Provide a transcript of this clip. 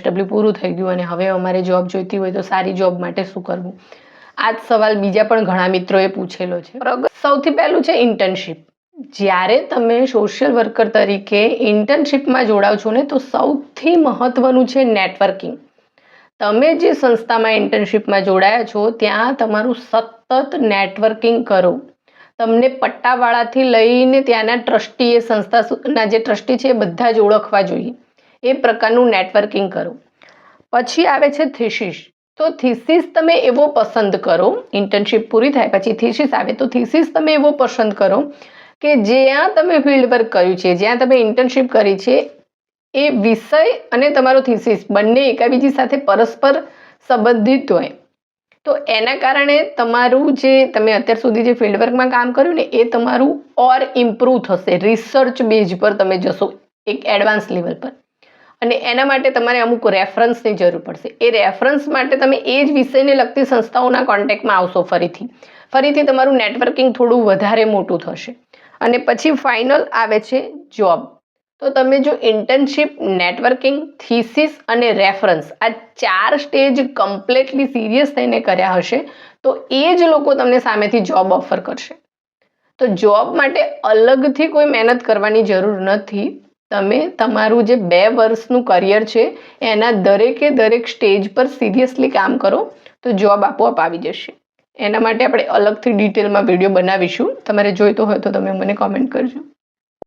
W પૂરું થઈ ગયું અને હવે અમારે જોબ જોઈતી હોય તો સારી જોબ માટે શું કરવું? આ જ સવાલ બીજા પણ ઘણા મિત્રોએ પૂછેલો છે. સૌથી પહેલું છે ઇન્ટર્નશિપ. જ્યારે તમે સોશિયલ વર્કર તરીકે ઇન્ટર્નશિપમાં જોડાવ છો ને, તો સૌથી મહત્વનું છે નેટવર્કિંગ. તમે જે સંસ્થામાં ઇન્ટર્નશિપમાં જોડાયા છો ત્યાં તમારું સતત નેટવર્કિંગ કરો. તમને પટ્ટાવાળાથી લઈને ત્યાંના ટ્રસ્ટી, એ સંસ્થાના જે ટ્રસ્ટી છે એ બધા જ ઓળખવા જોઈએ. એ પ્રકારનું નેટવર્કિંગ કરો. પછી આવે છે થીસીસ. તો થીસીસ તમે એવો પસંદ કરો, ઇન્ટર્નશિપ પૂરી થાય પછી થીસીસ આવે, તો થીસીસ તમે એવો પસંદ કરો કે જ્યાં તમે ફિલ્ડ વર્ક કર્યું છે, જ્યાં તમે ઇન્ટર્નશિપ કરી છે, એ વિષય અને તમારો થીસીસ બંને એકાબીજી સાથે પરસ્પર સંબંધિત હોય. તો એના કારણે તમારું જે તમે અત્યાર સુધી જે ફિલ્ડવર્કમાં કામ કર્યું ને, એ તમારું ઓર ઇમ્પ્રૂવ થશે. રિસર્ચ બેઝ પર તમે જશો એક એડવાન્સ લેવલ પર, અને એના માટે તમારે અમુક રેફરન્સની જરૂર પડશે. એ રેફરન્સ માટે તમે એ જ વિષયને લગતી સંસ્થાઓના કોન્ટેક્ટમાં આવશો. ફરીથી તમારું નેટવર્કિંગ થોડું વધારે મોટું થશે. અને પછી ફાઇનલ આવે છે જોબ. તો તમે જો ઇન્ટર્નશિપ, નેટવર્કિંગ, થીસીસ અને રેફરન્સ આ 4 સ્ટેજ કમ્પ્લીટલી સિરિયસ થઈને કર્યા હશે, તો એ જ લોકો તમને સામેથી જોબ ઓફર કરશે. તો જોબ માટે અલગથી કોઈ મહેનત કરવાની જરૂર નથી. તમે તમારું જે 2 વર્ષનું કરિયર છે એના દરેક સ્ટેજ પર સિરિયસલી કામ કરો તો જોબ આપોઆપ આવી જશે. એના માટે આપણે અલગથી ડિટેલમાં વિડીયો બનાવીશું. તમારે જોઈતો હોય તો તમે મને કોમેન્ટ કરજો.